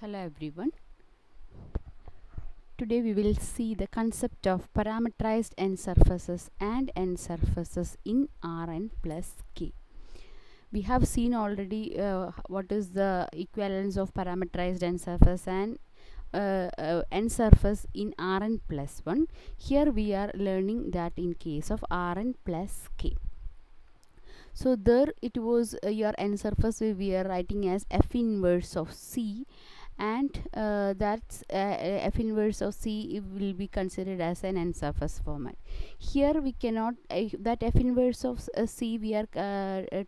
Hello everyone. Today we will see the concept of parameterized n surfaces and n surfaces in Rn plus k. We have seen already what is the equivalence of parameterized n surface and n surface in Rn plus 1. Here we are learning that in case of Rn plus k. So there it was your n surface we are writing as f inverse of c, and that's f inverse of c will be considered as an n surface format. Here we cannot that f inverse of c we are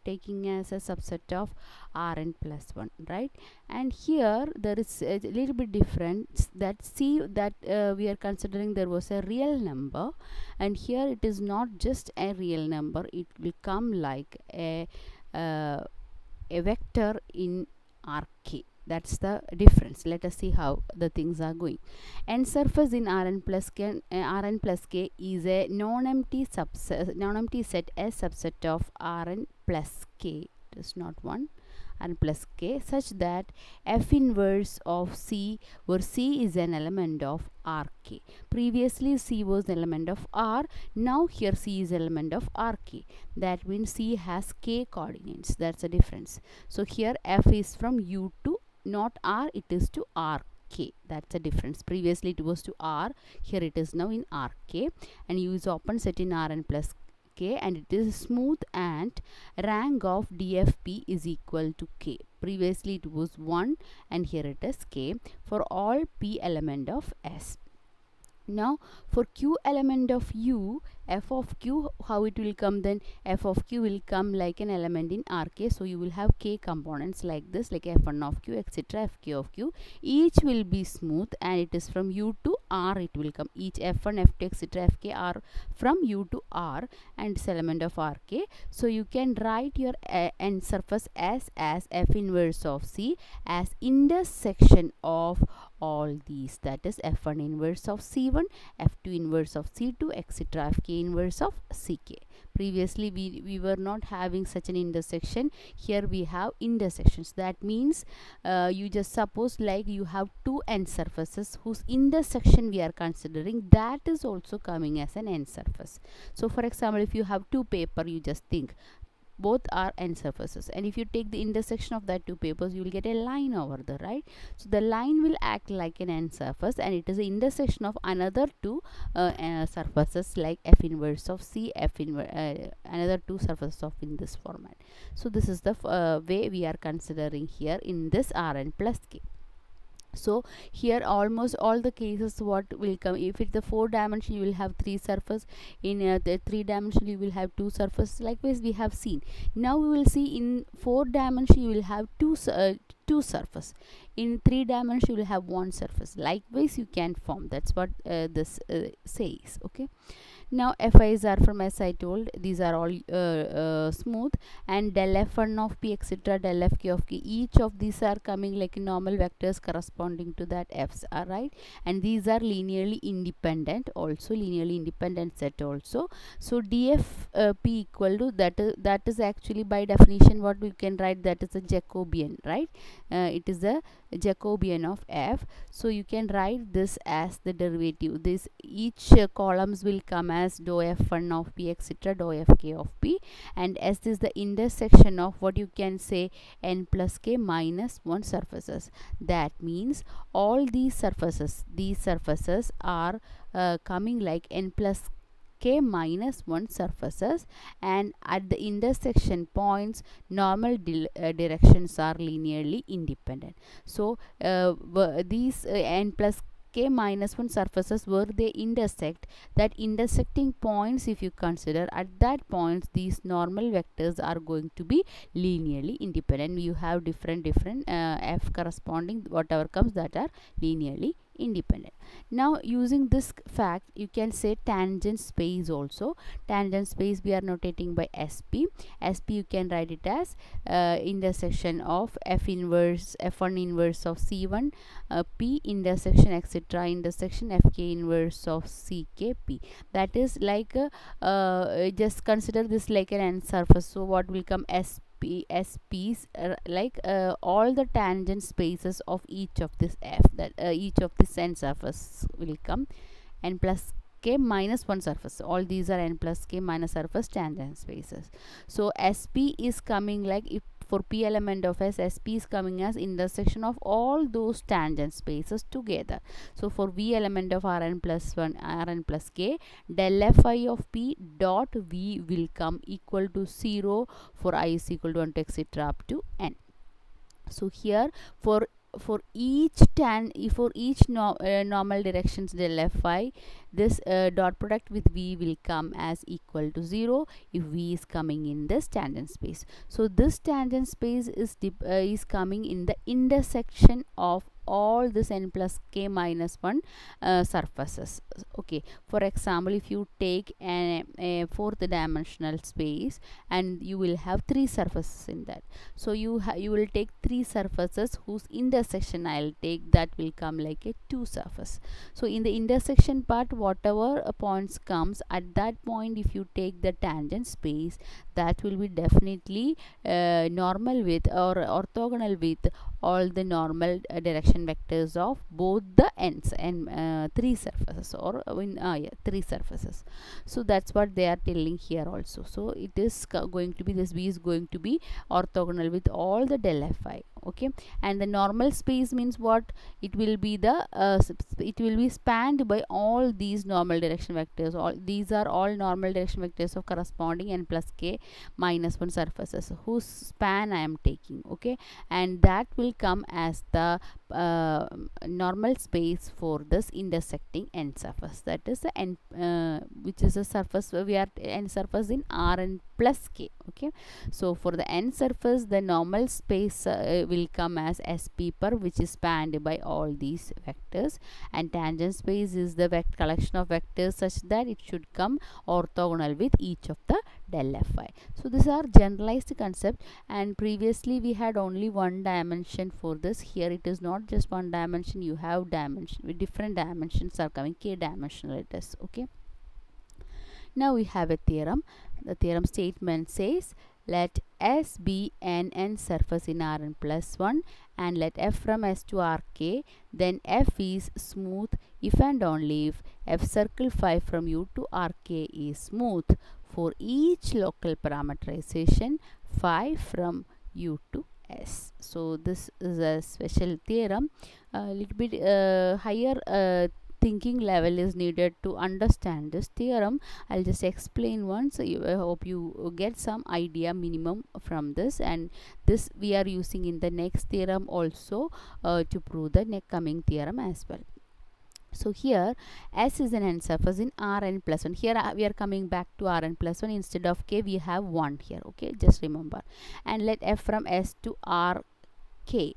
taking as a subset of Rn plus 1, right? And here there is a little bit difference, that c that we are considering there was a real number, and here it is not just a real number, it will come like a vector in Rk. That's the difference. Let us see how the things are going. N surface in Rn plus k is a non-empty set, a subset of Rn plus k. It is not one. Rn plus k, such that f inverse of c, where c is an element of Rk. Previously c was an element of R, now here c is element of Rk. That means c has k coordinates. That's the difference. So here f is from u to not R, it is to Rk. That's the difference. Previously it was to R, here it is now in Rk, and u is open set in Rn plus k, and it is smooth, and rank of dfp is equal to k. Previously it was 1, and here it is k for all p element of S. Now for q element of u, f of q, how it will come then? F of q will come like an element in Rk, so you will have k components like this, like f1 of q, etc., fq of q. Each will be smooth, and it is from u to R it will come. Each f1, f2, etc., fk are from u to R, and it's element of Rk. So you can write your n surface as f inverse of c as intersection of all these, that is f1 inverse of c1, f2 inverse of c2, etc., fk inverse of ck. Previously we were not having such an intersection. Here we have intersections. That means you just suppose like you have two n surfaces whose intersection we are considering, that is also coming as an n surface. So for example, if you have two paper, you just think both are n surfaces, and if you take the intersection of that two papers, you will get a line over there, right? So the line will act like an n surface, and it is the intersection of another two surfaces like f inverse of c, another two surfaces of in this format. So this is the way we are considering here in this Rn plus k. So here almost all the cases what will come, if it's the 4 dimension you will have 3 surface, in the 3 dimension you will have 2 surface. Likewise we have seen. Now we will see in 4 dimension you will have two surface, in 3 dimension you will have 1 surface. Likewise you can form. That's what this says. Okay, now fi's are from, as I told, these are all smooth, and del f1 of p, etc., del fk of k, each of these are coming like normal vectors corresponding to that f's, are right, and these are linearly independent, also linearly independent set also. So df p equal to that is actually by definition what we can write, that is a Jacobian, right? It is a Jacobian of f. So you can write this as the derivative. This each columns will come as dou f1 of p, etc., dou fk of p, and s is the intersection of what you can say n plus k minus 1 surfaces. That means all these surfaces are coming like n plus k minus 1 surfaces, and at the intersection points normal directions are linearly independent. So these n plus k minus 1 surfaces, where they intersect, that intersecting points, if you consider at that points, these normal vectors are going to be linearly independent. You have different f corresponding whatever comes that are linearly independent. Now using this fact, you can say tangent space also. Tangent space we are notating by sp. Sp you can write it as intersection of f1 inverse of c1 p intersection, etc., intersection fk inverse of ckp. That is like just consider this like an n surface. So what will come? Sp SPs like all the tangent spaces of each of this F, that each of this n surface will come n plus k minus 1 surface. All these are n plus k minus surface tangent spaces. So SP is coming like, if for P element of S, SP is coming as intersection of all those tangent spaces together. So for V element of Rn plus 1, Rn plus k, del Fi of P dot V will come equal to 0 for I is equal to 1 to etc. up to n. So here for each normal directions del Fi, this dot product with V will come as equal to 0 if V is coming in this tangent space. So this tangent space is coming in the intersection of all this n plus k minus 1 surfaces. Okay, for example, if you take a fourth dimensional space and you will have 3 surfaces in that, so you will take 3 surfaces whose intersection I'll take, that will come like a 2 surface. So in the intersection part, whatever points comes at that point, if you take the tangent space, that will be definitely normal with or orthogonal with all the normal direction vectors of both the ends and 3 surfaces, or in 3 surfaces. So that's what they are telling here also. So it is going to be, this V is going to be orthogonal with all the del Fi. Okay, and the normal space means what? It will be the it will be spanned by all these normal direction vectors. All these are all normal direction vectors of corresponding n plus k minus 1 surfaces whose span I am taking. Okay, and that will come as the normal space for this intersecting n surface, that is the n which is a surface, we are n surface in Rn plus k. Okay, so for the n surface, the normal space will come as SP per, which is spanned by all these vectors, and tangent space is the collection of vectors such that it should come orthogonal with each of the del Fi. So these are generalized concept, and previously we had only one dimension for this. Here it is not just one dimension, you have dimension with different dimensions are coming, k dimensional it is. Okay, now we have a theorem. The theorem statement says, let S be an n surface in Rn plus 1 and let F from S to Rk, then F is smooth if and only if F circle phi from U to Rk is smooth for each local parameterization phi from U to S. So this is a special theorem. A little bit higher thinking level is needed to understand this theorem. I'll just explain once. I hope you get some idea minimum from this, and this we are using in the next theorem also to prove the next coming theorem as well. So here S is an n surface in Rn plus 1. Here we are coming back to Rn plus 1. Instead of k we have 1 here. Okay, just remember. And let F from S to Rk,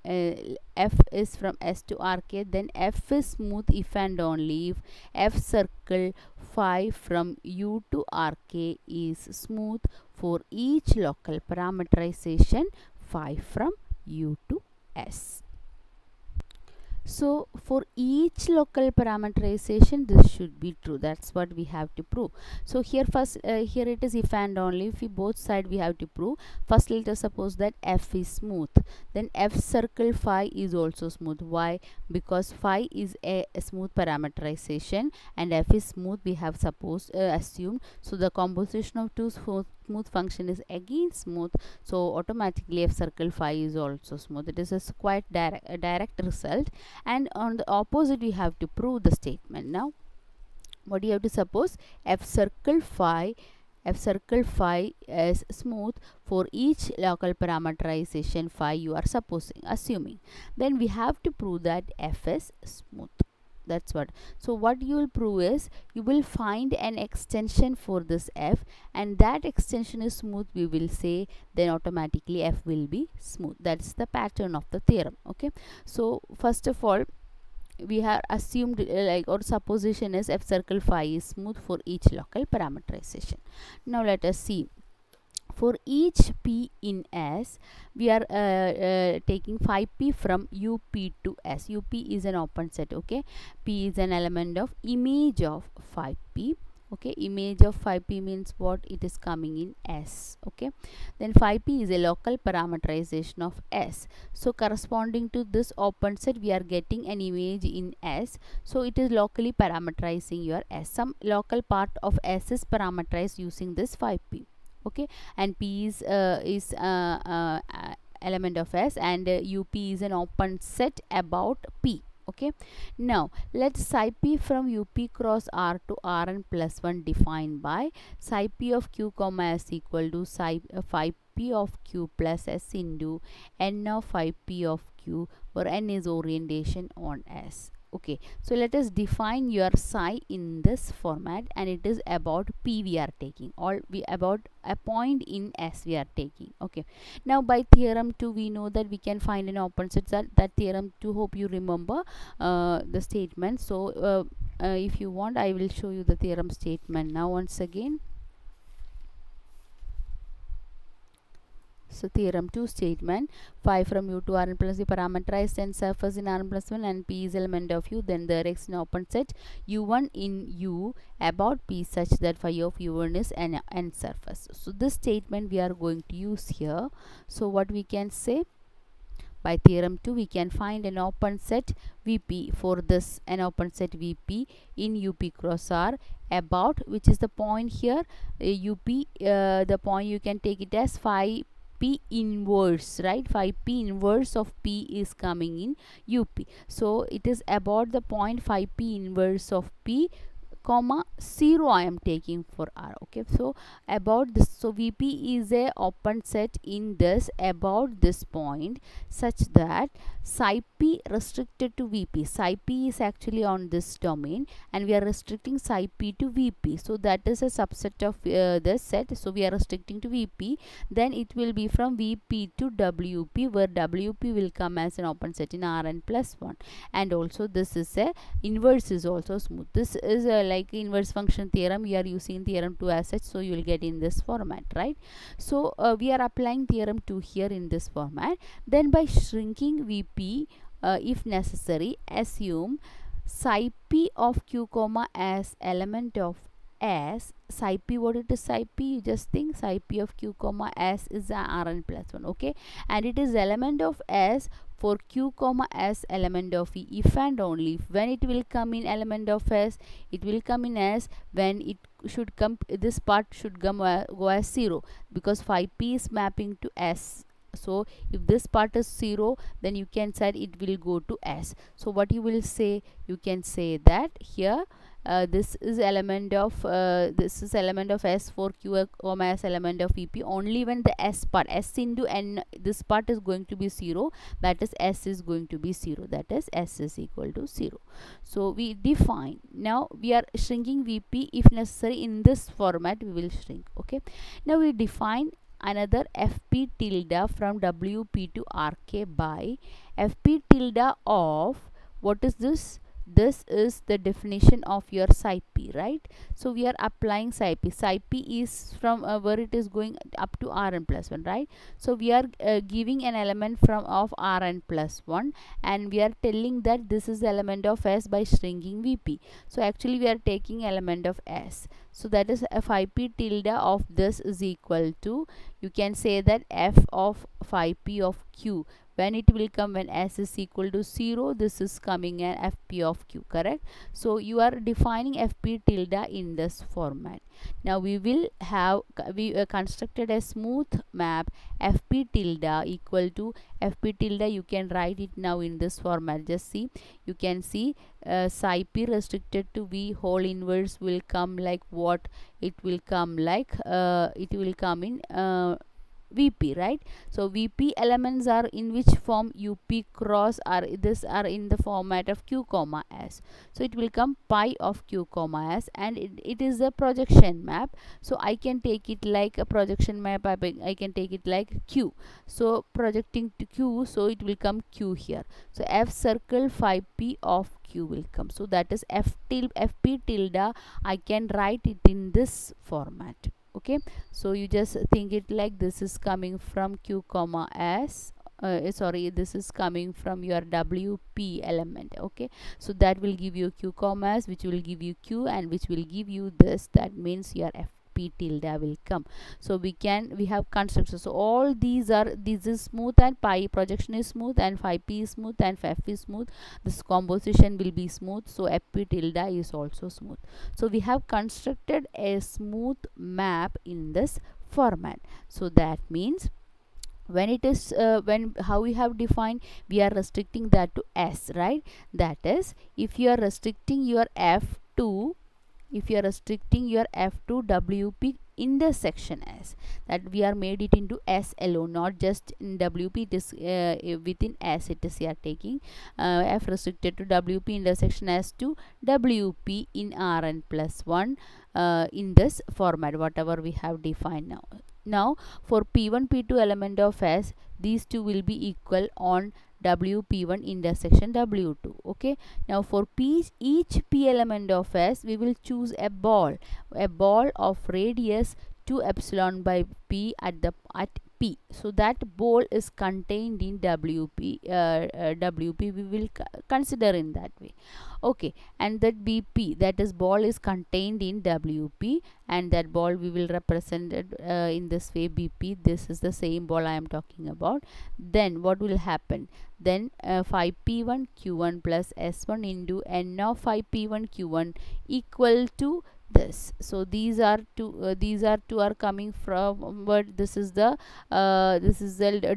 F is from S to Rk, then F is smooth if and only if F circle phi from U to Rk is smooth for each local parameterization phi from U to S. So for each local parameterization this should be true. That's what we have to prove. So here first here it is if and only if, we both side we have to prove. First let us suppose that F is smooth, then F circle phi is also smooth. Why? Because phi is a smooth parameterization and F is smooth, we have assumed. So the composition of two smooth function is again smooth, so automatically F circle phi is also smooth. It is a quite direct result. And on the opposite we have to prove the statement. Now what do you have to suppose? F circle phi is smooth for each local parameterization phi you are assuming. Then we have to prove that F is smooth. That's what. So what you will prove is, you will find an extension for this F, and that extension is smooth, we will say, then automatically F will be smooth. That's the pattern of the theorem. Okay, so first of all we have assumed like, or supposition is F circle phi is smooth for each local parameterization. Now let us see. For each P in S, we are taking phi P from UP to S. UP is an open set. Okay, P is an element of image of phi P. Okay, image of phi p means what? It is coming in S. Okay, then phi p is a local parameterization of S. So corresponding to this open set, we are getting an image in S. So it is locally parameterizing your S. Some local part of S is parameterized using this phi p. Okay, and p is element of S, and up is an open set about p. Okay, now let psi p from up cross R to Rn plus 1 defined by psi p of q comma s equal to phi p of q plus s into n of phi p of q, where n is orientation on S. Okay, so let us define your psi in this format, and it is about p we are taking, or we about a point in S we are taking. Okay, now by theorem 2 we know that we can find an open set. That theorem 2, hope you remember the statement. So if you want, I will show you the theorem statement now once again. So theorem 2 statement: phi from u to Rn plus the parameterized and surface in Rn plus 1 and p is element of u, then there is an open set u1 in u about p such that phi of u1 is n surface. So this statement we are going to use here. So what we can say? By theorem 2 we can find an open set Vp. For this, an open set Vp in up cross R about, which is the point here, up, the point you can take it as phi p inverse, right? Phi p inverse of p is coming in up, so it is about the point phi p inverse of p comma 0 I am taking for R. Okay, so about this, so Vp is a open set in this about this point such that psi p restricted to Vp. Psi p is actually on this domain, and we are restricting psi p to Vp, so that is a subset of this set. So we are restricting to Vp, then it will be from Vp to Wp, where Wp will come as an open set in Rn plus 1, and also this is a inverse is also smooth. This is like inverse function theorem. We are using theorem 2 as such, so you will get in this format, right? So we are applying theorem 2 here in this format. Then by shrinking Vp, if necessary, assume psi p of q comma as element of S. Psi p, what it is psi p? You just think psi p of q comma S is a Rn plus 1. Okay, and it is element of S for q comma S element of E, if and only if. When it will come in element of S, it will come in S when it should come, this part should come go as 0, because phi p is mapping to S. So if this part is 0, then you can say it will go to S. So what you will say? You can say that here this is element of S for q comma S element of Vp only when the S part, S into n, this part is going to be 0, that is S is going to be 0, that is S is equal to 0. So we define, now we are shrinking Vp, if necessary in this format we will shrink. Okay, now we define another Fp tilde from Wp to Rk by Fp tilde of, what is this? This is the definition of your psi p, right? So we are applying psi p. Psi p is from where it is going up to Rn plus 1, right? So we are giving an element from of Rn plus 1, and we are telling that this is element of S by shrinking Vp. So actually we are taking element of S. So that is phi p tilde of this is equal to, you can say that f of phi p of q, when it will come when S is equal to 0, this is coming an Fp of q, correct? So you are defining Fp tilde in this format. Now we will have, we constructed a smooth map Fp tilde equal to Fp tilde. You can write it now in this format. Just see, you can see psi p restricted to V whole inverse will come like what? It will come like it will come in Vp, right? So Vp elements are in which form? Up cross are, this are in the format of q comma S. So it will come pi of q comma S, and it is a projection map. So I can take it like a projection map. I can take it like q. So projecting to q, so it will come q here. So F circle phi p of q will come. So that is Fp tilde. I can write it in this format. Okay, so you just think it like this is coming from q comma S sorry, this is coming from your WP element. Okay, so that will give you q commas, which will give you q, and which will give you this. That means your FP tilde will come. So we have constructors. So all these are, this is smooth, and pi projection is smooth, and phi p is smooth, and phi f is smooth. This composition will be smooth, so FP tilde is also smooth. So we have constructed a smooth map in this format. So that means when it is when how we have defined, we are restricting that to S, right? That is, if you are restricting your F to, if you are restricting your F to WP intersection S, that we are made it into S alone, not just in WP. It is within S, it is, you are taking F restricted to WP intersection S to WP in Rn plus 1 in this format, whatever we have defined now. Now for P1 P2 element of S, these two will be equal on WP1 intersection W2. Okay, now for each P element of S, we will choose a ball of radius 2 epsilon by P at P. So that ball is contained in WP. WP we will consider in that way. Okay, and that BP, that is ball, is contained in WP, and that ball we will represent it in this way, BP. This is the same ball I am talking about. Then what will happen? Then phi P1 Q1 plus S1 into N of phi P1 Q1 equal to this. So these are two are coming from, but this is the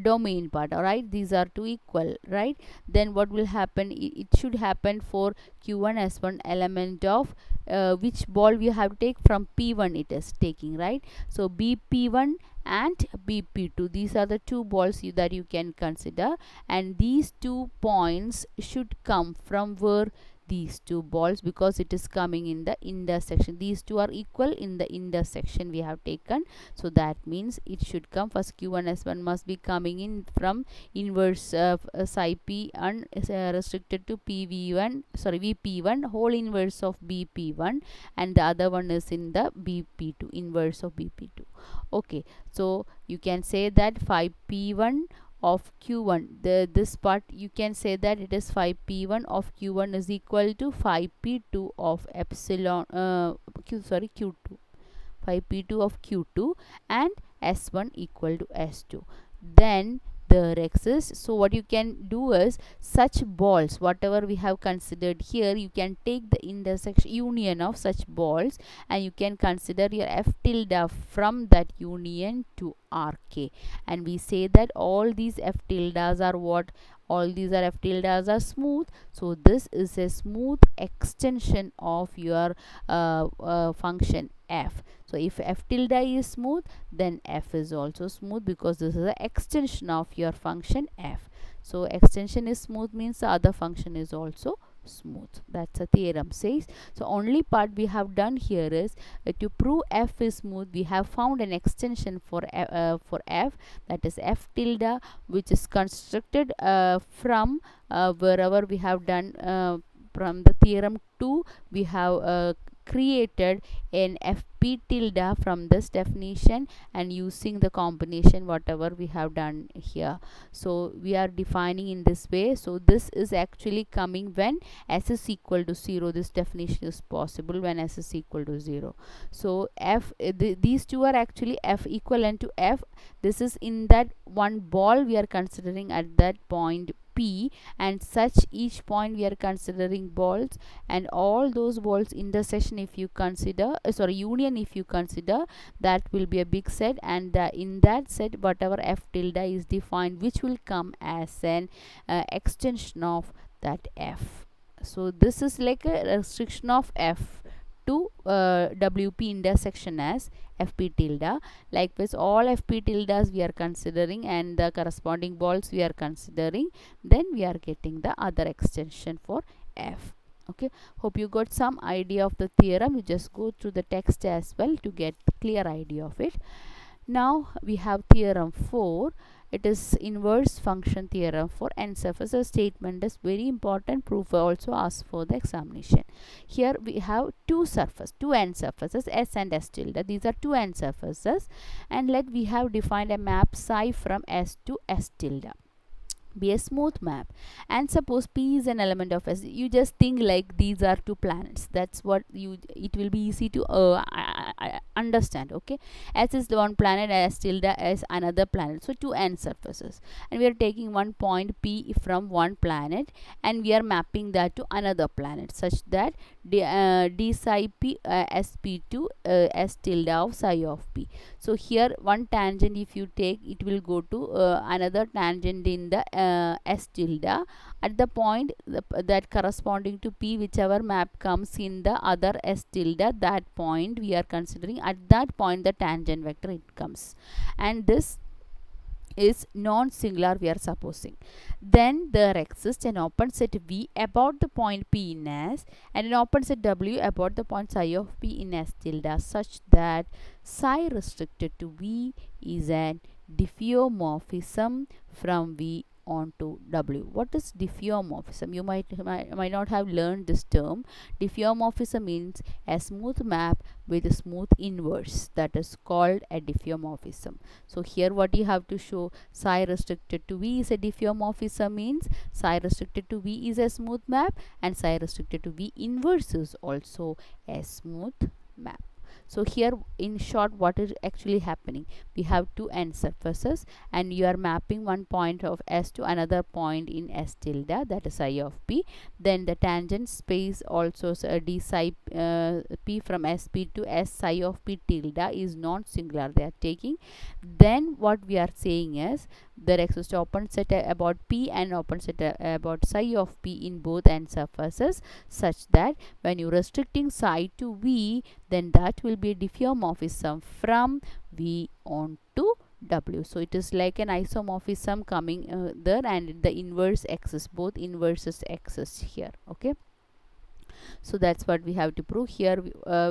domain part. All right, these are two equal, right? Then what will happen? It should happen for Q1 S1 element of which ball we have to take from P1, it is taking, right? So BP1 and BP2, these are the two balls that you can consider, and these 2 points should come from where? These two balls, because it is coming in the intersection. These two are equal in the intersection we have taken. So that means it should come, first Q1 S1 must be coming in from inverse psi p and restricted to PV1, sorry, VP1 whole inverse of BP1, and the other one is in the BP2, inverse of BP2. Okay, so you can say that phi P1 of Q1, this part you can say that it is phi P1 of Q1 is equal to phi P2 of epsilon Q2, phi P2 of Q2, and S1 equal to S2. Then there exists, so what you can do is, such balls whatever we have considered here, you can take the intersection union of such balls, and you can consider your F tilde from that union to RK, and we say that all these F tildes are what? All these are F tildes are smooth. So this is a smooth extension of your function F. So if F tilde is smooth, then F is also smooth, because this is an extension of your function F. So extension is smooth means the other function is also smooth. That's a theorem says. So only part we have done here is to prove F is smooth, we have found an extension for F, that is F tilde, which is constructed from wherever we have done from the theorem 2, we have created an FP tilde from this definition, and using the combination whatever we have done here. So we are defining in this way. So this is actually coming when S is equal to 0. This definition is possible when S is equal to 0. So F, these two are actually F equivalent to F. This is in that one ball we are considering at that point P, and such each point we are considering balls, and all those balls intersection if you consider union if you consider, that will be a big set, and in that set whatever F tilde is defined, which will come as an extension of that F. So this is like a restriction of F to WP intersection as FP tilde. Likewise all FP tildes we are considering, and the corresponding balls we are considering, then we are getting the other extension for F. Okay, hope you got some idea of the theorem. You just go through the text as well to get clear idea of it. Now we have theorem 4. It is inverse function theorem for n surface. A statement is very important. Proof also asked for the examination. Here we have two n surfaces, S and S tilde. These are two n surfaces, and we have defined a map psi from S to S tilde. be a smooth map. And suppose P is an element of S, you just think like these are two planets. That's what you, it will be easy to understand. Okay, S is the one planet, S tilde is another planet, so two n surfaces, and we are taking one point P from one planet and we are mapping that to another planet, such that d psi P sp to S tilde of psi of P. So here one tangent if you take, it will go to another tangent in the S tilde at the point that corresponding to P, whichever map comes in the other S tilde, that point we are considering, at that point the tangent vector it comes, and this is non-singular we are supposing. Then there exists an open set V about the point P in S and an open set W about the point psi of P in S tilde, such that psi restricted to V is an diffeomorphism from V onto W. What is diffeomorphism? You might not have learned this term. Diffeomorphism means a smooth map with a smooth inverse, that is called a diffeomorphism. So here what you have to show, psi restricted to V is a diffeomorphism, means psi restricted to V is a smooth map and psi restricted to V inverse is also a smooth map. So here in short what is actually happening, we have two n surfaces and you are mapping one point of S to another point in S tilde, that is psi of P. Then the tangent space also d psi P from SP to S psi of P tilde is non-singular they are taking. Then what we are saying is there exists open set about P and open set about psi of P in both n surfaces, such that when you restricting psi to V, then that will be a diffeomorphism from V on to W. So it is like an isomorphism coming there, and the inverse exists, both inverses exist here. Okay, so that's what we have to prove here.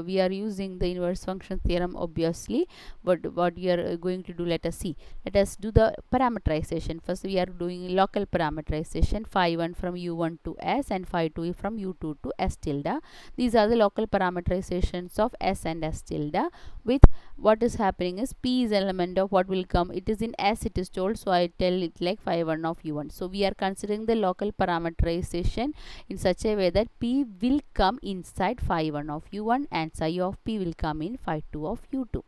We are using the inverse function theorem obviously, but what we are going to do, let us see. Let us do the parameterization. First we are doing local parameterization, phi 1 from u1 to S and phi 2 from u2 to S tilde. These are the local parameterizations of S and S tilde. With what is happening is P is element of what will come, it is in S it is told, so I tell it like phi 1 of u1. So we are considering the local parameterization in such a way that P will come inside phi 1 of u1 and psi of P will come in phi 2 of u2.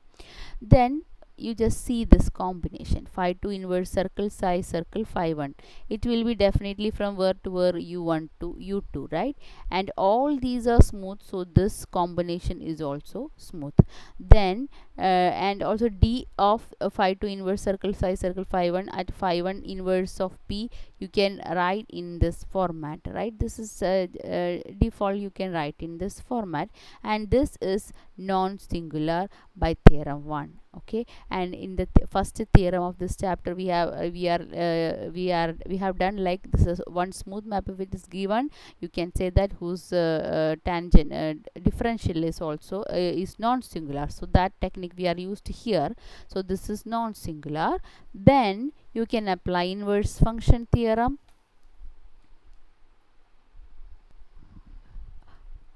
Then you just see this combination, phi 2 inverse circle psi circle phi 1, it will be definitely from where to where, u1 to u2, right? And all these are smooth, so this combination is also smooth. Then and also d of phi 2 inverse circle psi circle phi 1 at phi 1 inverse of P you can write in this format, right? This is default, you can write in this format, and this is non-singular by theorem 1. Okay, and in the first theorem of this chapter we have we have done like this is one smooth map. If it is given, you can say that whose tangent differential is also is non-singular, so that technique we are used here. So this is non-singular. Then you can apply inverse function theorem.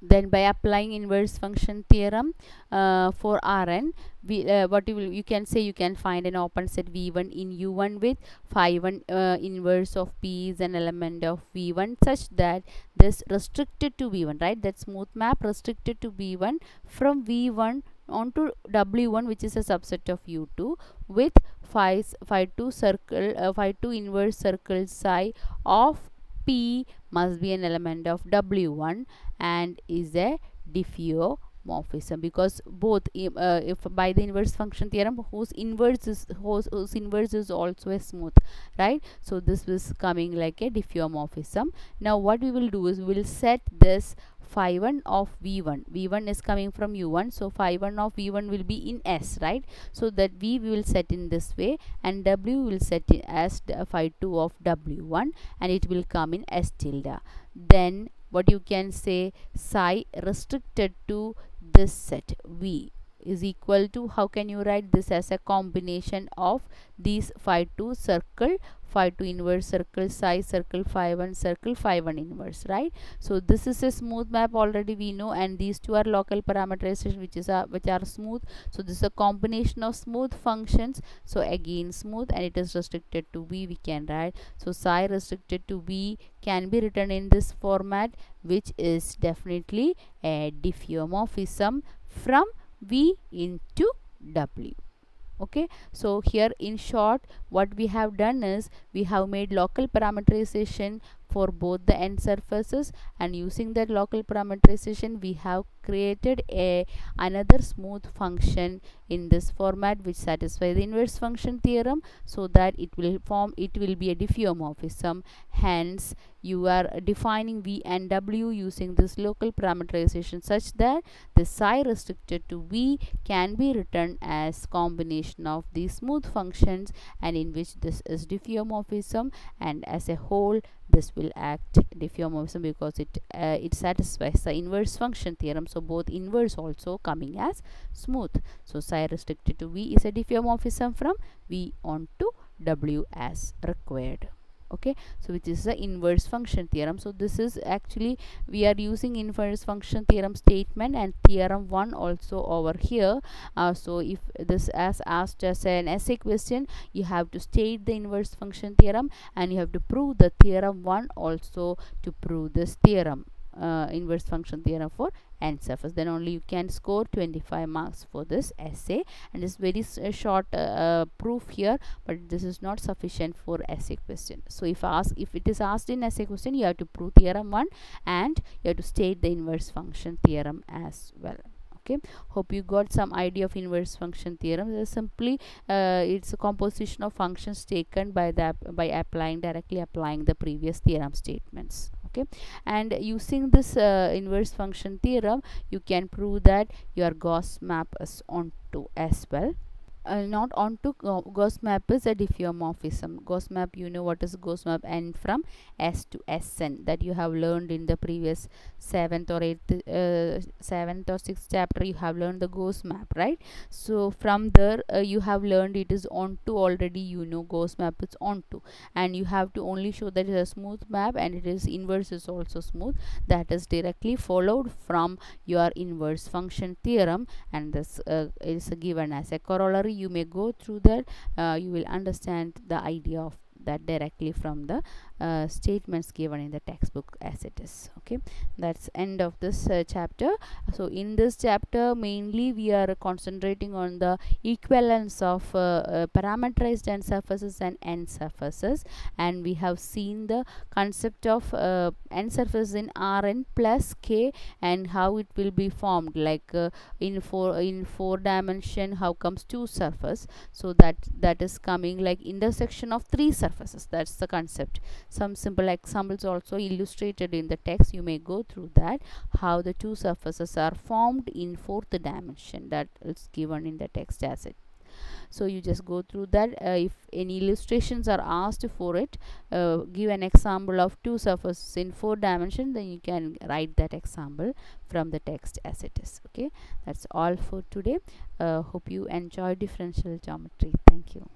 Then by applying inverse function theorem for Rn, we what you can say, you can find an open set V1 in U1 with phi 1 inverse of P is an element of V1, such that this restricted to V1, right? That smooth map restricted to V1 from V1 onto W1, which is a subset of U2, with phi 2 circle phi 2 inverse circle psi of P must be an element of W1 and is a diffeomorphism, because both if by the inverse function theorem whose inverse is also a smooth, right? So this is coming like a diffeomorphism. Now what we will do is we will set this phi 1 of v1 is coming from u1, so phi 1 of v1 will be in S, right? So that we will set in this way, and w will set in as phi 2 of w1, and it will come in S tilde. Then what you can say, psi restricted to this set V is equal to, how can you write this as a combination of these phi 2 circle, phi 2 inverse circle, psi circle, phi 1 circle, phi 1 inverse, right? So this is a smooth map, already we know, and these two are local parameterization which are smooth. So this is a combination of smooth functions. So again smooth, and it is restricted to V, we can write. So psi restricted to V can be written in this format, which is definitely a diffeomorphism from V into W. Okay, so here in short what we have done is we have made local parameterization for both the end surfaces, and using that local parameterization we have created another smooth function in this format which satisfies the inverse function theorem, so that it will be a diffeomorphism. Hence you are defining V and W using this local parameterization such that the psi restricted to V can be written as combination of these smooth functions, and in which this is diffeomorphism, and as a whole this will act diffeomorphism because it satisfies the inverse function theorem. So both inverse also coming as smooth. So psi restricted to V is a diffeomorphism from V onto W as required. Okay, so which is the inverse function theorem. So this is actually we are using inverse function theorem statement and theorem 1 also over here. So if this as asked as an essay question, you have to state the inverse function theorem, and you have to prove the theorem 1 also to prove this theorem, inverse function theorem for end surface. Then only you can score 25 marks for this essay, and it's very short proof here, but this is not sufficient for essay question. So if it is asked in essay question, you have to prove theorem 1 and you have to state the inverse function theorem as well. Okay, hope you got some idea of inverse function theorem. It is simply it's a composition of functions taken by directly applying the previous theorem statements. Okay, and using this inverse function theorem you can prove that your Gauss map is onto as well. Not onto Gauss map is a diffeomorphism. Gauss map, you know what is Gauss map, and from S to Sn, that you have learned in the previous 7th or 6th chapter. You have learned the Gauss map, right? So from there you have learned it is onto already, you know Gauss map is onto, and you have to only show that it is a smooth map and it is inverse is also smooth. That is directly followed from your inverse function theorem, and this is given as a corollary. You may go through that, you will understand the idea of that directly from the statements given in the textbook as it is. Okay, that's end of this chapter. So in this chapter mainly we are concentrating on the equivalence of parameterized end surfaces and end surfaces, and we have seen the concept of end surface in Rn plus k and how it will be formed, like in four dimension how comes two surface. So that is coming like intersection of three surfaces. That's the concept. Some simple examples also illustrated in the text. You may go through that, how the two surfaces are formed in fourth dimension, that is given in the text as it. So you just go through that. If any illustrations are asked for it, give an example of two surfaces in 4 dimension, then you can write that example from the text as it is. Okay, that's all for today. Hope you enjoy differential geometry. Thank you.